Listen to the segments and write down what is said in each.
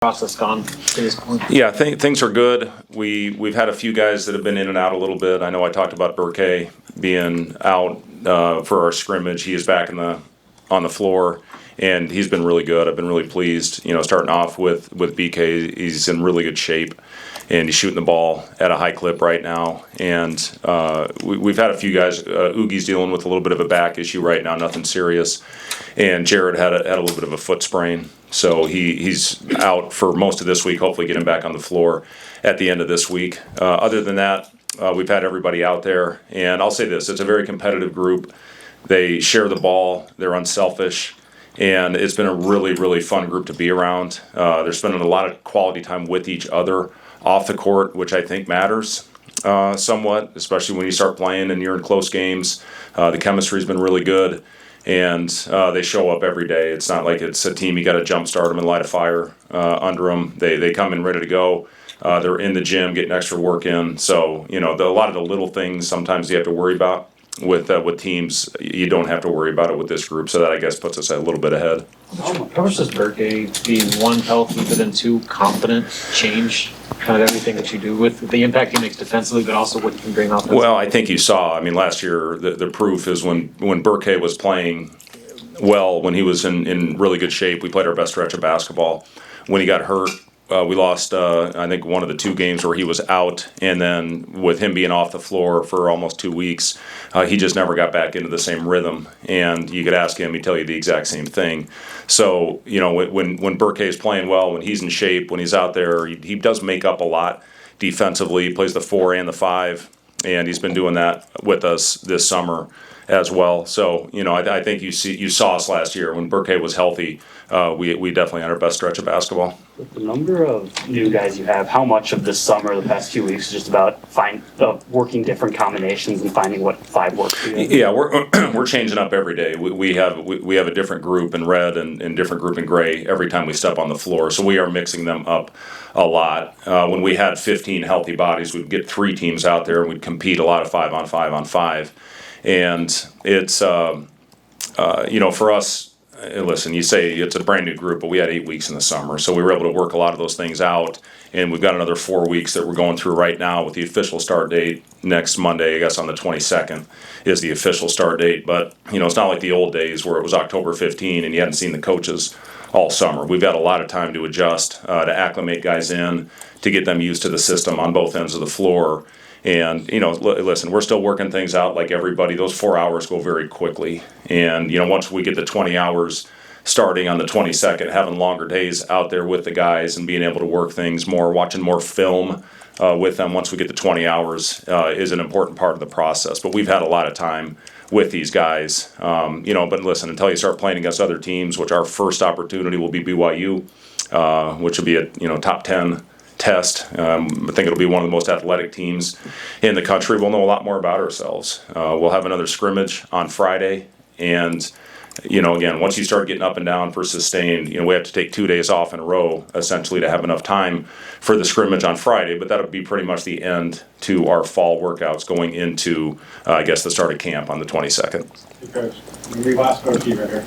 process gone to this point? Yeah, things are good. We've had a few guys that have been in and out a little bit. I know I talked about Berke being out for our scrimmage. He is back on the floor, and he's been really good. I've been really pleased. Starting off with BK, he's in really good shape, and he's shooting the ball at a high clip right now. And we've had a few guys. Oogie's dealing with a little bit of a back issue right now, nothing serious. And Jared had a little bit of a foot sprain. So he's out for most of this week, hopefully get him back on the floor at the end of this week. Other than that, we've had everybody out there. And I'll say this, it's a very competitive group. They share the ball, they're unselfish, and it's been a really, really fun group to be around. They're spending a lot of quality time with each other off the court, which I think matters somewhat, especially when you start playing and you're in close games. The chemistry's been really good. And they show up every day. It's not like it's a team you got to jumpstart them and light a fire under them. They come in ready to go. They're in the gym getting extra work in. So a lot of the little things sometimes you have to worry about with teams. You don't have to worry about it with this group. So that I guess puts us a little bit ahead. How much does Berke being one healthy but then two confident change kind of everything that you do with the impact he makes defensively, but also what you can bring offensively? Well, I think you saw. Last year the proof is when Berke was playing well, when he was in really good shape. We played our best stretch of basketball. When he got hurt, we lost, I think, one of the two games where he was out, and then with him being off the floor for almost 2 weeks, he just never got back into the same rhythm. And you could ask him, he'd tell you the exact same thing. So, when Berke is playing well, when he's in shape, when he's out there, he does make up a lot defensively. He plays the 4 and the 5, and he's been doing that with us this summer as well. So, I think you saw us last year when Berke was healthy. We definitely had our best stretch of basketball. With the number of new guys you have, how much of this summer, the past few weeks, is just about working different combinations and finding what 5 works for you? Yeah, we're changing up every day. We have a different group in red and different group in gray every time we step on the floor. So we are mixing them up a lot. When we had 15 healthy bodies, we'd get 3 teams out there and we'd compete a lot of 5-on-5-on-5. And it's for us. Listen, you say it's a brand new group, but we had 8 weeks in the summer, so we were able to work a lot of those things out. And we've got another 4 weeks that we're going through right now with the official start date next Monday. I guess on the 22nd is the official start date. But it's not like the old days where it was October 15 and you hadn't seen the coaches all summer. We've got a lot of time to adjust, to acclimate guys in, to get them used to the system on both ends of the floor. And, listen, we're still working things out like everybody. Those 4 hours go very quickly. And, once we get the 20 hours starting on the 22nd, having longer days out there with the guys and being able to work things more, watching more film with them once we get to 20 hours is an important part of the process. But we've had a lot of time with these guys. But listen, until you start playing against other teams, which our first opportunity will be BYU, which will be a top 10 test. I think it'll be one of the most athletic teams in the country. We'll know a lot more about ourselves. We'll have another scrimmage on Friday, and again, once you start getting up and down for sustained, we have to take 2 days off in a row essentially to have enough time for the scrimmage on Friday. But that'll be pretty much the end to our fall workouts going into the start of camp on the 22nd. Coach, when we last spoke to you here,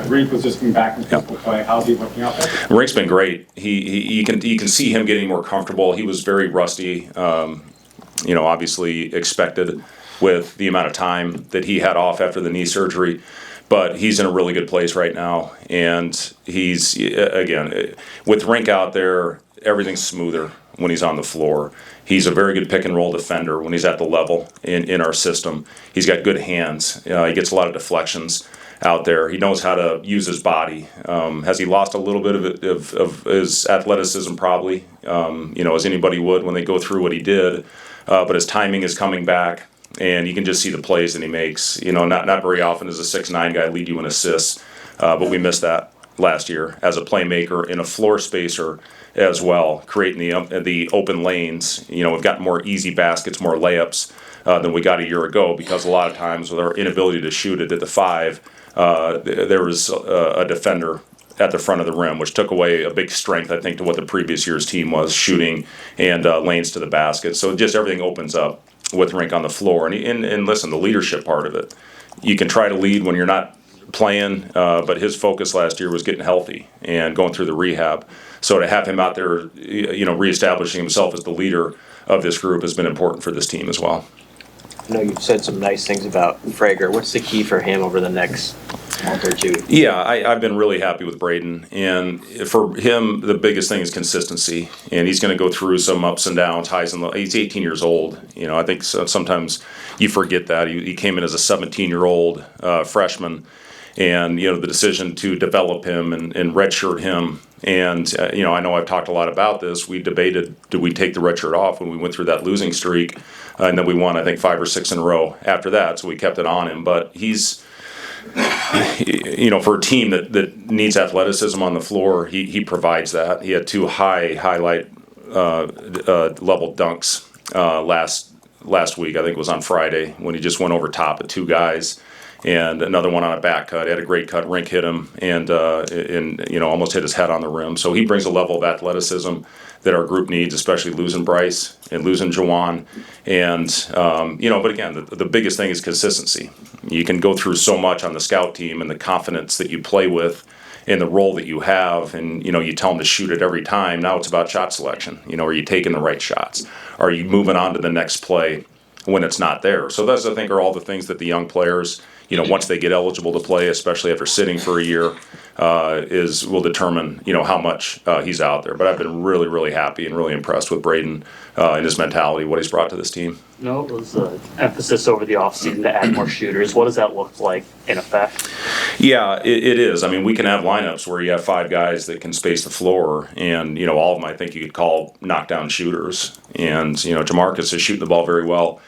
Reink was just coming back from physical play. How's he looking out there? Reink's been great. You can see him getting more comfortable. He was very rusty, obviously expected with the amount of time that he had off after the knee surgery. But he's in a really good place right now. And he's, again, with Reink out there, everything's smoother when he's on the floor. He's a very good pick and roll defender when he's at the level in our system. He's got good hands. He gets a lot of deflections out there. He knows how to use his body. Has he lost a little bit of his athleticism? Probably, as anybody would when they go through what he did. But his timing is coming back, and you can just see the plays that he makes. Not very often does a 6'9" guy lead you in assists, but we missed that last year as a playmaker and a floor spacer as well, creating the open lanes. We've got more easy baskets, more layups than we got a year ago, because a lot of times with our inability to shoot it at the 5, there was a defender at the front of the rim, which took away a big strength, I think, to what the previous year's team was shooting and lanes to the basket. So just everything opens up with Reink on the floor. And listen, the leadership part of it. You can try to lead when you're not playing, but his focus last year was getting healthy and going through the rehab. So to have him out there, reestablishing himself as the leader of this group has been important for this team as well. I know you've said some nice things about Frager. What's the key for him over the next month or two? Yeah, I've been really happy with Braden, and for him, the biggest thing is consistency. And he's going to go through some ups and downs, highs and lows. He's 18 years old. I think sometimes you forget that he came in as a 17-year-old freshman, and the decision to develop him and redshirt him. And I know I've talked a lot about this. We debated, do we take the redshirt off when we went through that losing streak, and then we won, I think, 5 or 6 in a row after that. So we kept it on him. But he's, for a team that needs athleticism on the floor, he provides that. He had 2 highlight level dunks last week. I think it was on Friday when he just went over top of 2 guys. And another one on a back cut. He had a great cut. Reink hit him and almost hit his head on the rim. So he brings a level of athleticism that our group needs, especially losing Bryce and losing Jawan. And, but again, the biggest thing is consistency. You can go through so much on the scout team and the confidence that you play with in the role that you have, and you tell them to shoot it every time. Now it's about shot selection. Are you taking the right shots? Are you moving on to the next play when it's not there? So those, I think, are all the things that the young players, once they get eligible to play, especially after sitting for a year, will determine, how much he's out there. But I've been really, really happy and really impressed with Braden and his mentality, what he's brought to this team. It was an emphasis over the offseason to add more shooters. What does that look like in effect? Yeah, it is. I mean, we can have lineups where you have 5 guys that can space the floor, and, all of them I think you could call knockdown shooters. And, Jamarcus is shooting the ball very well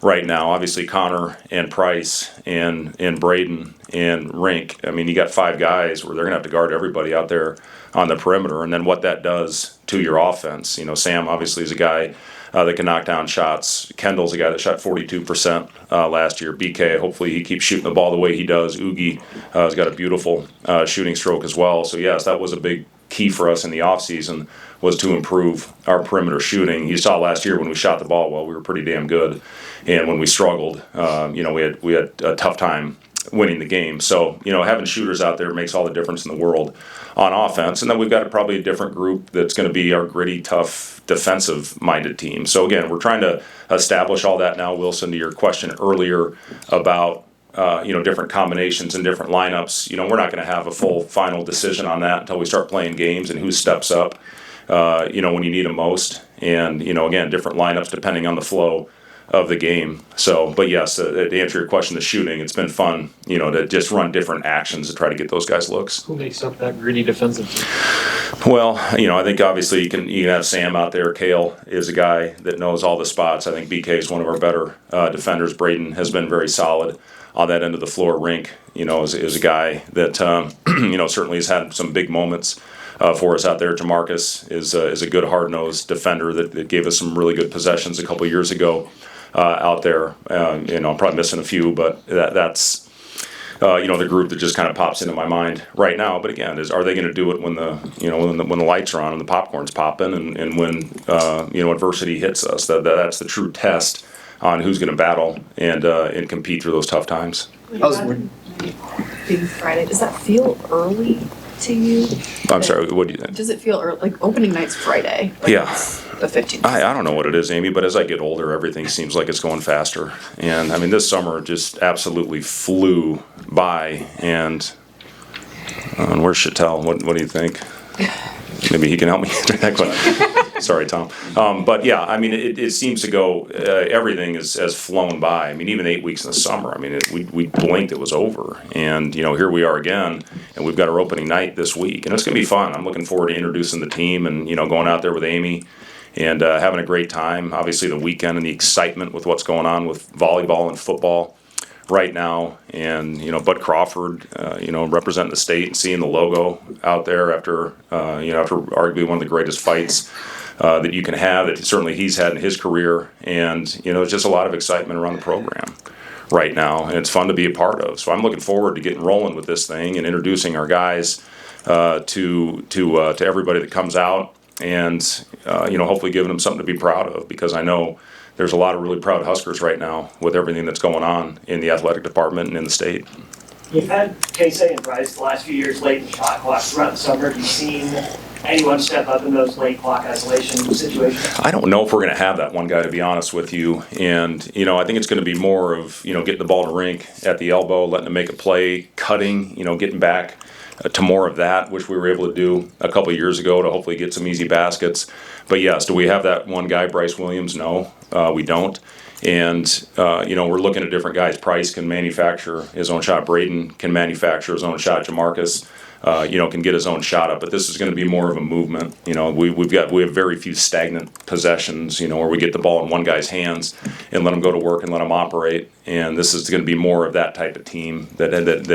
right now. Obviously, Connor and Price and Braden and Reink. I mean, you got 5 guys where they're going to have to guard everybody out there on the perimeter. And then what that does to your offense. Sam obviously is a guy that can knock down shots. Kendall's a guy that shot 42% last year. BK, hopefully he keeps shooting the ball the way he does. Oogie has got a beautiful shooting stroke as well. So, yes, that was a big key for us in the offseason, was to improve our perimeter shooting. You saw last year when we shot the ball well, we were pretty damn good. And when we struggled, we had a tough time winning the game. So, having shooters out there makes all the difference in the world on offense. And then we've got probably a different group that's going to be our gritty, tough, defensive-minded team. So, again, we're trying to establish all that now. Wilson, to your question earlier about different combinations and different lineups, we're not going to have a full final decision on that until we start playing games and who steps up, when you need them most. And, again, different lineups depending on the flow of the game. So, but yes, to answer your question, the shooting, it's been fun, to just run different actions to try to get those guys looks. Who makes up that gritty defensive team? Well, I think obviously you can have Sam out there. Kale is a guy that knows all the spots. I think BK is one of our better defenders. Braden has been very solid on that end of the floor. Reink, is a guy that, certainly has had some big moments for us out there. Jamarcus is a good hard-nosed defender that gave us some really good possessions a couple years ago out there. I'm probably missing a few, but that's the group that just kind of pops into my mind right now. But again, are they going to do it when the lights are on and the popcorn's popping and when adversity hits us? That's the true test on who's going to battle and compete through those tough times. Being Friday, does that feel early to you? I'm sorry, what do you think? Does it feel early? Like opening night's Friday. Yeah. The 15th. I don't know what it is, Amy, but as I get older, everything seems like it's going faster. And I mean, this summer just absolutely flew by. And where's Chattel? What do you think? Maybe he can help me answer that question. Sorry, Tom. But yeah, I mean, it seems to go, everything has flown by. I mean, even 8 weeks in the summer, I mean, we blinked, it was over. And, here we are again, and we've got our opening night this week. And it's going to be fun. I'm looking forward to introducing the team and, going out there with Amy and having a great time. Obviously, the weekend and the excitement with what's going on with volleyball and football right now. And, Bud Crawford, representing the state and seeing the logo out there after arguably one of the greatest fights that you can have, that certainly he's had in his career. And, there's just a lot of excitement around the program right now, and it's fun to be a part of. So I'm looking forward to getting rolling with this thing and introducing our guys to everybody that comes out, and hopefully giving them something to be proud of, because I know there's a lot of really proud Huskers right now with everything that's going on in the athletic department and in the state. You've had Casey and Bryce the last few years late in the shot clock throughout the summer. Have you seen anyone step up in those late clock isolation situations? I don't know if we're going to have that one guy, to be honest with you. And, I think it's going to be more of, getting the ball to Rink at the elbow, letting him make a play, cutting, getting back to more of that, which we were able to do a couple of years ago to hopefully get some easy baskets. But yes, do we have that one guy, Bryce Williams? No, we don't. And, we're looking at different guys. Price can manufacture his own shot. Braden can manufacture his own shot. Jamarcus, can get his own shot up. But this is going to be more of a movement. We have very few stagnant possessions, where we get the ball in one guy's hands and let him go to work and let him operate. And this is going to be more of that type of team that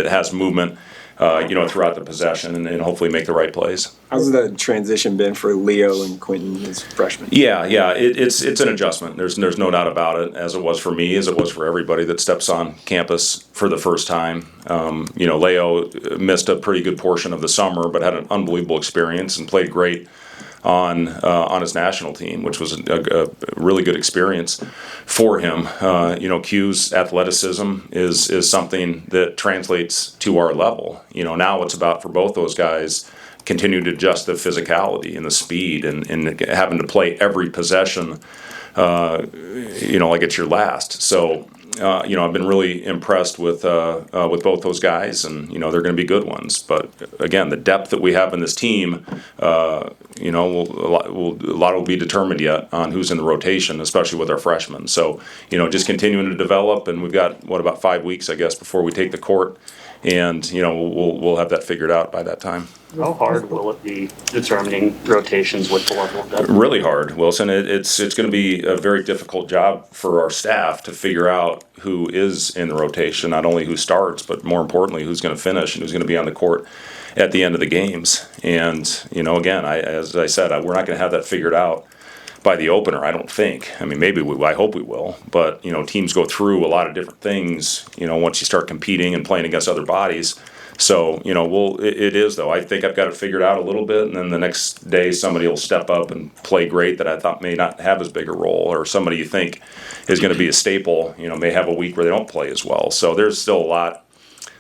has movement, throughout the possession and hopefully make the right plays. How's the transition been for Leo and Quinton as freshmen? Yeah, it's an adjustment. There's no doubt about it, as it was for me, as it was for everybody that steps on campus for the first time. Leo missed a pretty good portion of the summer, but had an unbelievable experience and played great on his national team, which was a really good experience for him. Q's athleticism is something that translates to our level. Now it's about, for both those guys, continue to adjust the physicality and the speed and having to play every possession, like it's your last. So, I've been really impressed with both those guys, and they're going to be good ones. But again, the depth that we have in this team, a lot will be determined yet on who's in the rotation, especially with our freshmen. So, just continuing to develop, and we've got about 5 weeks, I guess, before we take the court, and we'll have that figured out by that time. How hard will it be determining rotations with the level of depth? Really hard, Wilson. It's going to be a very difficult job for our staff to figure out who is in the rotation, not only who starts, but more importantly, who's going to finish and who's going to be on the court at the end of the games. And, again, as I said, we're not going to have that figured out by the opener, I don't think. I mean, maybe I hope we will. But, teams go through a lot of different things, once you start competing and playing against other bodies. So, it is, though. I think I've got it figured out a little bit, and then the next day somebody will step up and play great that I thought may not have as big a role, or somebody you think is going to be a staple, may have a week where they don't play as well. So there's still a lot,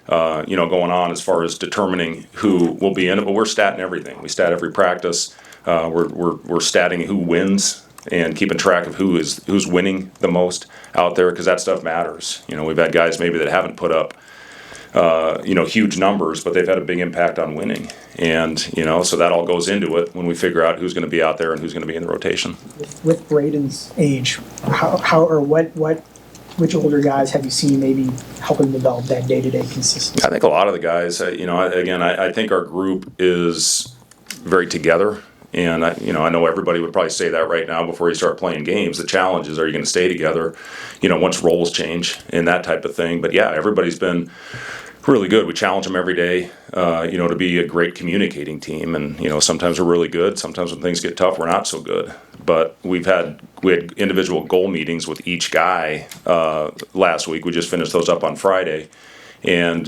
going on as far as determining who will be in it, but we're statting everything. We stat every practice. We're statting who wins and keeping track of who's winning the most out there, because that stuff matters. We've had guys maybe that haven't put up huge numbers, but they've had a big impact on winning. And, so that all goes into it when we figure out who's going to be out there and who's going to be in the rotation. With Braden's age, which older guys have you seen maybe helping develop that day-to-day consistency? I think a lot of the guys, I think our group is very together. And, I know everybody would probably say that right now before you start playing games. The challenge is, are you going to stay together, once roles change and that type of thing. But, yeah, everybody's been really good. We challenge them every day, to be a great communicating team. And, sometimes we're really good. Sometimes when things get tough, we're not so good. But we had individual goal meetings with each guy last week. We just finished those up on Friday. And,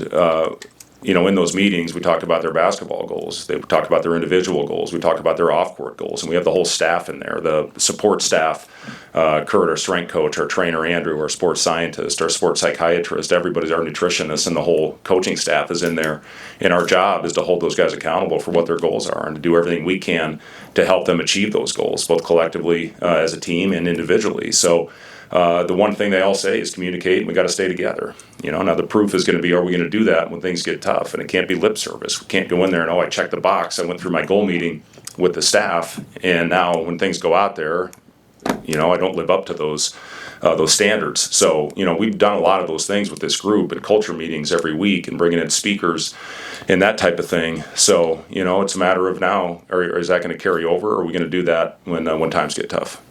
in those meetings, we talked about their basketball goals. They talked about their individual goals. We talked about their off-court goals. And we have the whole staff in there, the support staff, Kurt, our strength coach, our trainer, Andrew, our sports scientist, our sports psychiatrist, everybody's our nutritionist, and the whole coaching staff is in there. And our job is to hold those guys accountable for what their goals are and to do everything we can to help them achieve those goals, both collectively as a team and individually. So the one thing they all say is communicate, and we got to stay together. Now the proof is going to be, are we going to do that when things get tough? And it can't be lip service. We can't go in there and, I checked the box. I went through my goal meeting with the staff, and now when things go out there, I don't live up to those standards. So, we've done a lot of those things with this group and culture meetings every week and bringing in speakers and that type of thing. So, it's a matter of now, is that going to carry over, or are we going to do that when times get tough?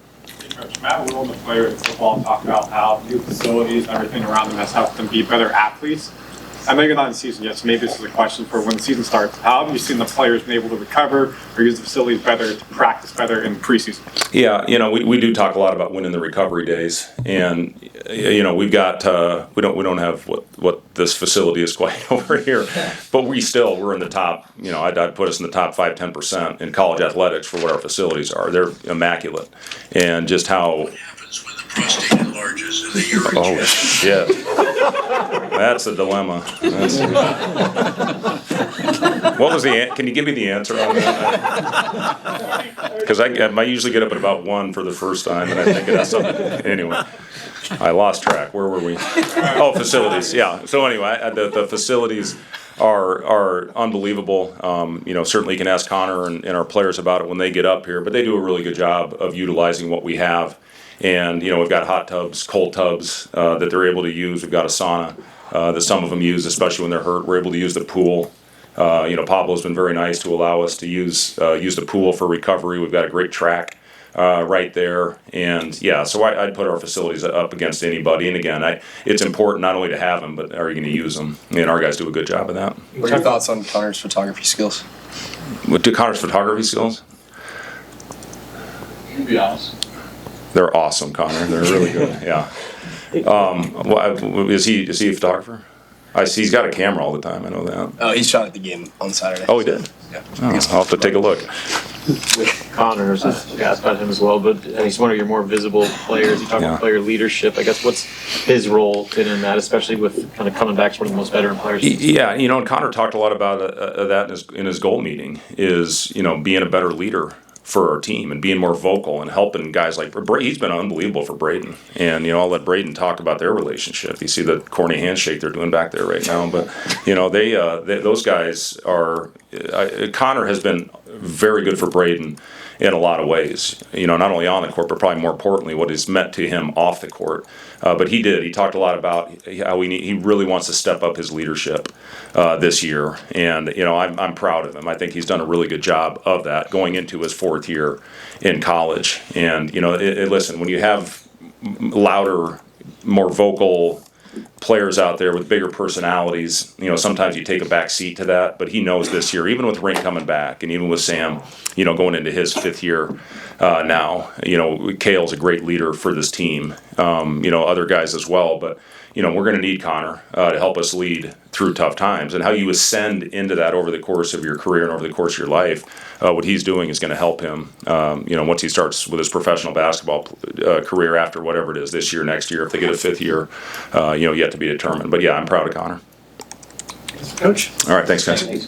Coach Matt Will and the players in football talk about how new facilities and everything around them has helped them be better athletes. I know you're not in season yet, so maybe this is a question for when the season starts. How have you seen the players been able to recover or use the facilities better to practice better in preseason? Yeah, we do talk a lot about winning the recovery days, and we've got we don't have what this facility is quite over here, but we're in the top. I'd put us in the top 5-10% in college athletics for what our facilities are. They're immaculate, and just how. What happens when the prostate enlarges in the urine? Oh shit! That's a dilemma. What was can you give me the answer on that? Because I usually get up at about 1 for the first time, and I think it has something. Anyway, I lost track. Where were we? Oh, facilities. Yeah. So anyway, the facilities are unbelievable. Certainly you can ask Connor and our players about it when they get up here, but they do a really good job of utilizing what we have. And, we've got hot tubs, cold tubs that they're able to use. We've got a sauna that some of them use, especially when they're hurt. We're able to use the pool. Pablo's been very nice to allow us to use the pool for recovery. We've got a great track right there. And, yeah, so I'd put our facilities up against anybody. And, again, it's important not only to have them, but are you going to use them? And our guys do a good job of that. What are your thoughts on Connor's photography skills? What do Connor's photography skills? To be honest. They're awesome, Connor. They're really good. Yeah. Is he a photographer? I see he's got a camera all the time. I know that. Oh, he shot at the game on Saturday. Oh, he did? Yeah. Oh, I'll have to take a look. With Connor, I asked about him as well, but he's one of your more visible players. You talk about player leadership. I guess what's his role in that, especially with kind of coming back to one of the most veteran players? Yeah, and Connor talked a lot about that in his goal meeting is, being a better leader for our team and being more vocal and helping guys like he's been unbelievable for Braden. And, I'll let Braden talk about their relationship. You see the corny handshake they're doing back there right now. But, they those guys are Connor has been very good for Braden in a lot of ways, not only on the court, but probably more importantly, what is meant to him off the court. But he talked a lot about how he really wants to step up his leadership this year. And, I'm proud of him. I think he's done a really good job of that going into his 4th year in college. And, listen, when you have louder, more vocal players out there with bigger personalities, sometimes you take a back seat to that, but he knows this year, even with Reink coming back and even with Sam, going into his 5th year now, Kale's a great leader for this team, other guys as well, but we're going to need Connor to help us lead through tough times, and how you ascend into that over the course of your career and over the course of your life. What he's doing is going to help him, once he starts with his professional basketball career after whatever it is, this year, next year, if they get a 5th year, yet to be determined. But yeah, I'm proud of Connor. Coach. All right, thanks guys.